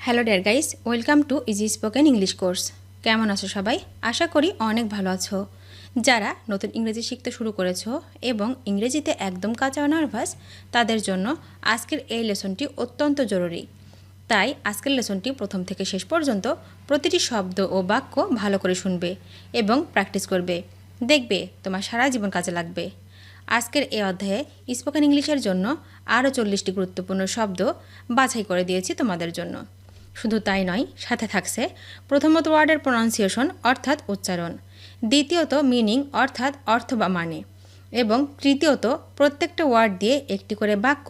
Hello dear guys, welcome to easy spoken English course. কেমন আছো সবাই? আশা করি অনেক ভালো আছো। যারা নতুন ইংরেজি শিখতে শুরু করেছো এবং ইংরেজিতে একদম কাঁচা নার্ভাস, তাদের জন্য আজকের এই লেসনটি অত্যন্ত জরুরি। তাই আজকের লেসনটি প্রথম থেকে শেষ পর্যন্ত প্রতিটি শব্দ ও বাক্য ভালো করে শুনবে এবং প্র্যাকটিস করবে। দেখবে তোমার সারা জীবন কাজে লাগবে। আজকের এই অধ্যায়ে স্পোকেন ইংলিশের জন্য আরও 40টি গুরুত্বপূর্ণ শব্দ বাছাই করে দিয়েছি তোমাদের জন্য। শুধু তাই নয়, সাথে থাকছে প্রথমত ওয়ার্ডের প্রনাউন্সিয়েশন অর্থাৎ উচ্চারণ, দ্বিতীয়ত মিনিং অর্থাৎ অর্থ বা মানে, এবং তৃতীয়ত প্রত্যেকটা ওয়ার্ড দিয়ে একটি করে বাক্য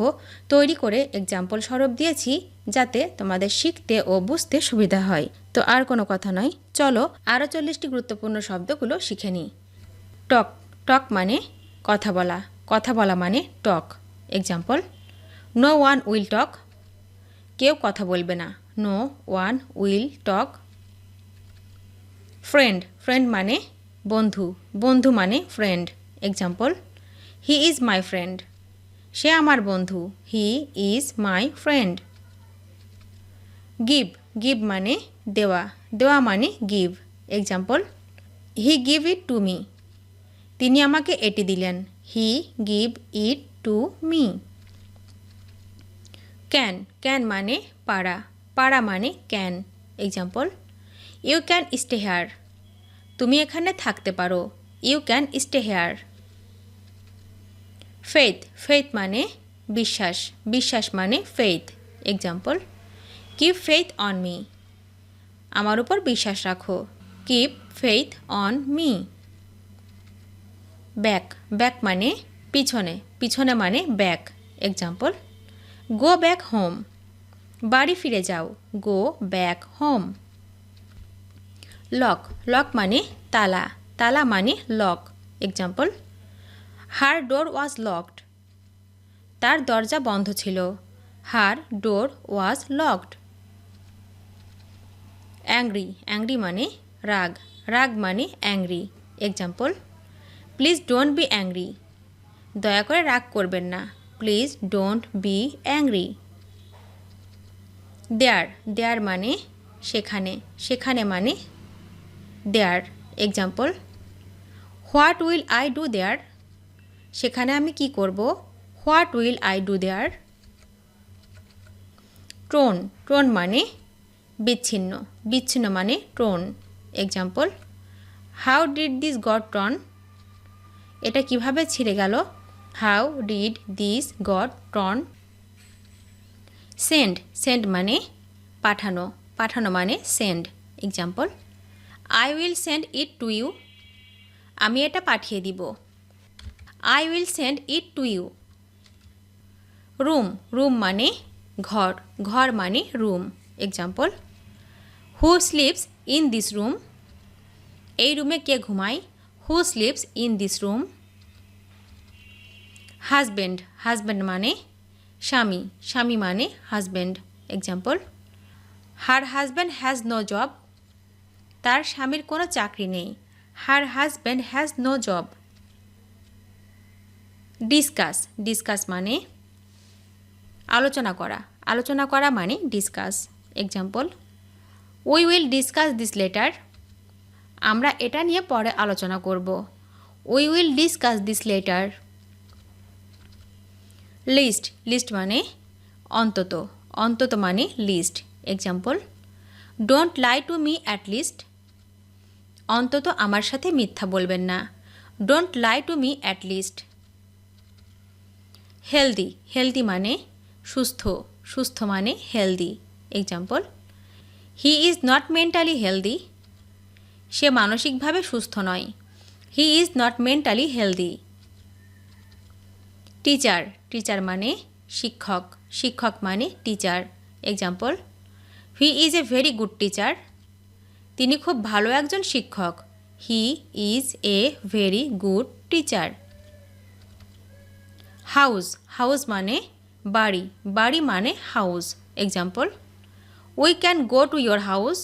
তৈরি করে এক্সাম্পল স্বরূপ দিয়েছি, যাতে তোমাদের শিখতে ও বুঝতে সুবিধা হয়। তো আর কোনো কথা নয়, চলো আরও 40টি গুরুত্বপূর্ণ শব্দগুলো শিখে নিই। টক, টক মানে কথা বলা, কথা বলা মানে talk. Example: no one will talk, কেউ কথা বলবে না। No one will talk. Friend, friend মানে বন্ধু, বন্ধু মানে friend. Example: he is my friend, সে আমার বন্ধু। He is my friend. Give, give মানে দেওয়া, দেওয়া মানে give. Example: he give it to me, তিনি আমাকে এটি দিলেন। He give it to me. Can, can মানে পারা, পারা মানে can. Example: you can stay hair, তুমি এখানে থাকতে পারো। You can stay here. Faith, faith মানে বিশ্বাস, বিশ্বাস মানে faith. Example: keep faith on me, আমার উপর বিশ্বাস রাখো। Keep faith on me. Back, back মানে পিছনে, পিছনে মানে back. Example: go back home, বাড়ি ফিরে যাও। Go back home. Lock, lock মানে তালা, তালা মানে lock. Example: her door was locked, তার দরজা বন্ধ ছিল। Her door was locked. Angry, angry মানে রাগ, রাগ মানে angry. Example: please don't be angry, দয়া করে রাগ করবেন না। Please don't be angry. There, there মানে সেখানে, সেখানে মানে there. Example: what will I do there, সেখানে আমি কি করব। What will I do there. Tone, tone মানে বিচ্ছিন্ন, বিচ্ছিন্ন মানে tone. Example: how did this got torn, এটা কিভাবে ছিঁড়ে গেল। How did this got torn. Send, send মানে পাঠানো, পাঠানো মানে send. Example: I will send it to you, আমি এটা পাঠিয়ে দিব। I will send it to you. Room, room মানে ঘর, ঘর মানে room. Example: who sleeps in this room, এই রুমে কে ঘুমায়। Who sleeps in this room. Husband, husband মানে স্বামী, স্বামী মানে husband. Example: her husband has no job, তার স্বামীর কোনো চাকরি নেই। Her husband has no job. Discuss, discuss মানে আলোচনা করা, আলোচনা করা মানে discuss. Example: we will discuss this later, আমরা এটা নিয়ে পরে আলোচনা করব। We will discuss this later. Least, least মানে অন্তত, অন্তত মানে least. Example: don't lie to me at least, অন্তত আমার সাথে মিথ্যা বলবেন না। Don't lie to me at least. Healthy, healthy মানে সুস্থ, সুস্থ মানে healthy. Example: he is not mentally healthy, সে মানসিকভাবে সুস্থ নয়। He is not mentally healthy. Teacher, teacher মানে শিক্ষক, শিক্ষক মানে teacher. Example: he is a very good teacher, তিনি খুব ভালো একজন শিক্ষক। He is a very good teacher. House, house মানে বাড়ি, বাড়ি মানে house. Example: we can go to your house,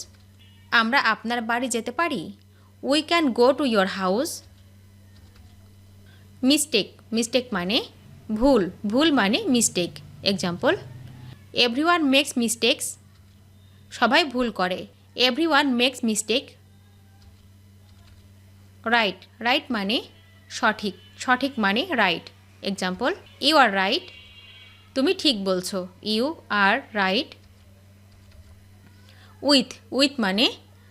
আমরা আপনার বাড়ি যেতে পারি। We can go to your house. Mistake, mistake মানে ভুল, ভুল মানে mistake. Example: everyone makes mistakes, সবাই ভুল করে। Everyone makes mistake. Right, right মানে সঠিক, সঠিক মানে right. Example, you are right, তুমি ঠিক বলছো। You are right. With, with মানে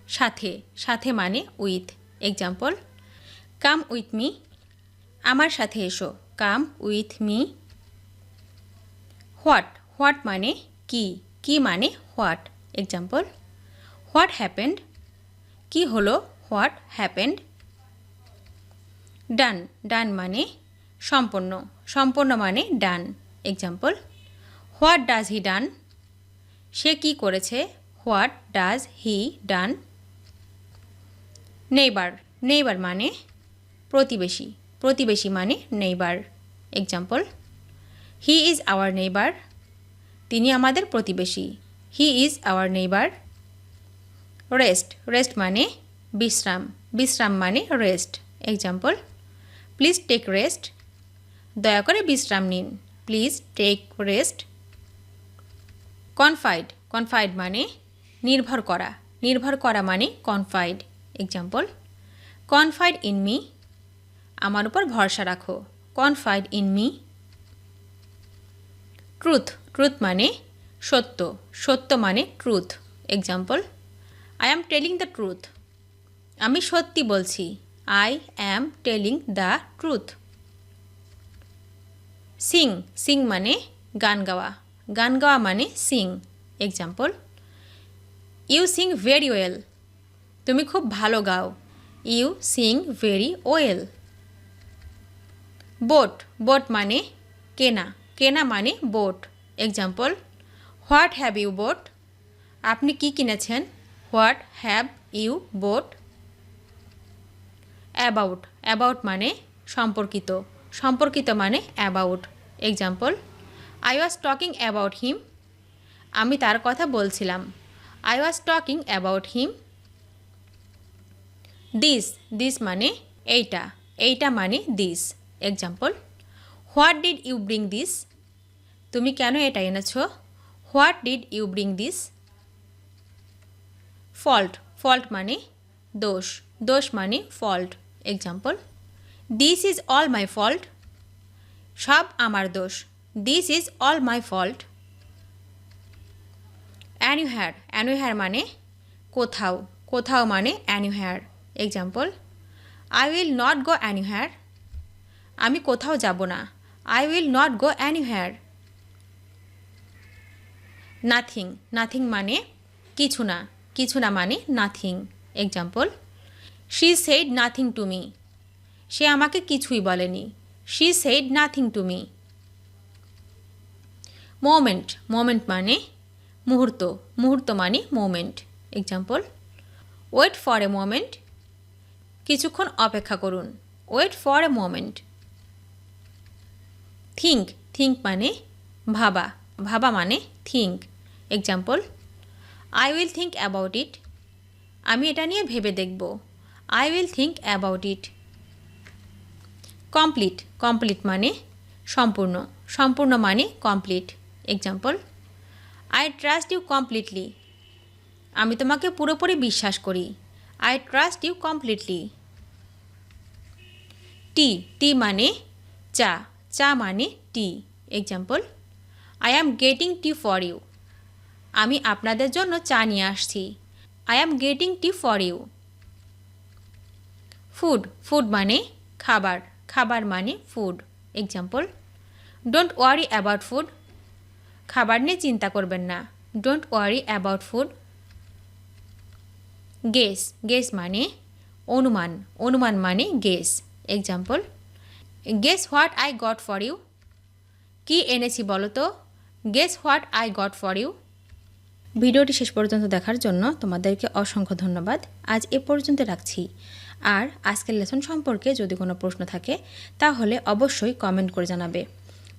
সাথে, সাথে মানে with. Example, come with me, আমার সাথে এসো। Come with me. What, what মানে কি, কি মানে হোয়াট। এক্সাম্পল, হোয়াট হ্যাপেন্ড, কি হলো। What happened. ডান, ডান মানে সম্পন্ন, সম্পন্ন মানে done. Example, what does he done, সে কি করেছে। What does he done. Neighbour, neighbour মানে প্রতিবেশী, প্রতিবেশী মানে neighbour. Example, he is our neighbour, তিনি আমাদের প্রতিবেশী। He is our neighbour. Rest, rest মানে বিশ্রাম, বিশ্রাম মানে rest. Example, please take rest, দয়া করে বিশ্রাম নিন। Please take rest. Confide, confide মানে নির্ভর করা, নির্ভর করা মানে confide. Example, confide in me, আমার উপর ভরসা রাখো। Confide in me. Truth, truth মানে সত্য, সত্য মানে truth. Example, I am telling the truth, আমি সত্যি বলছি। I am telling the truth. Sing, sing মানে গান গাওয়া, গান গাওয়া মানে sing. Example, you sing very well, তুমি খুব ভালো গাও। You sing very well. Bought, bought মানে কেনা, কেনা মানে bought. Example, what have you bought, আপনি কি কিনেছেন। What have you bought. About, about মানে সম্পর্কিত, সম্পর্কিত মানে about. Example, I was talking about him, আমি তার কথা বলছিলাম। I was talking about him. This, this মানে এইটা, এইটা মানে this. Example, what did you bring this, তুমি কেন এটা এনেছো। What did you bring this. Fault, fault মানে দোষ, দোষ মানে fault. Example, this is all my fault, সব আমার দোষ। This is all my fault. Anywhere, anywhere মানে কোথাও, কোথাও মানে anywhere. Example, I will not go anywhere, আমি কোথাও যাব না। I will not go anywhere. Nothing, nothing মানে কিছু না, কিছু না মানে nothing. Example, she said nothing to me, সে আমাকে কিছুই বলেনি। She said nothing to me. Moment, moment মানে মুহূর্ত, মুহূর্ত মানে moment. Example, wait for a moment, কিছুক্ষণ অপেক্ষা করুন। Wait for a moment. Think, think মানে ভাবা, ভাবা মানে think. Example, I will think about it, আমি এটা নিয়ে ভেবে দেখব। I will think about it. Complete, complete মানে সম্পূর্ণ, সম্পূর্ণ মানে complete. Example, I trust you completely, আমি তোমাকে পুরোপুরি বিশ্বাস করি। I trust you completely. Tea, tea মানে চা, চা মানে tea. Example, I am getting tea for you, আমি আপনাদের জন্য চা নিয়ে আসছি। I am getting tea for you. Food, food মানে খাবার, খাবার মানে food. Example, don't worry about food, খাবার নিয়ে চিন্তা করবেন না। Don't worry about food. Guess, guess মানে অনুমান, অনুমান মানে guess. Example, guess what I got for you, কী এনেছি বলো তো। Guess what I got for you. ভিডিওটি শেষ পর্যন্ত দেখার জন্য তোমাদেরকে অসংখ্য ধন্যবাদ। আজ এ পর্যন্ত রাখছি। আর আজকের লেসন সম্পর্কে যদি কোনো প্রশ্ন থাকে তাহলে অবশ্যই কমেন্ট করে জানাবে।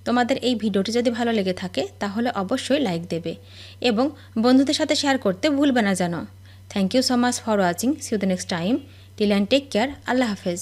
তোমাদের এই ভিডিওটি যদি ভালো লেগে থাকে তাহলে অবশ্যই লাইক দেবে এবং বন্ধুদের সাথে শেয়ার করতে ভুলবে না যেন। Thank you so much for watching. See you the next time. Till and take care. আল্লাহ হাফেজ।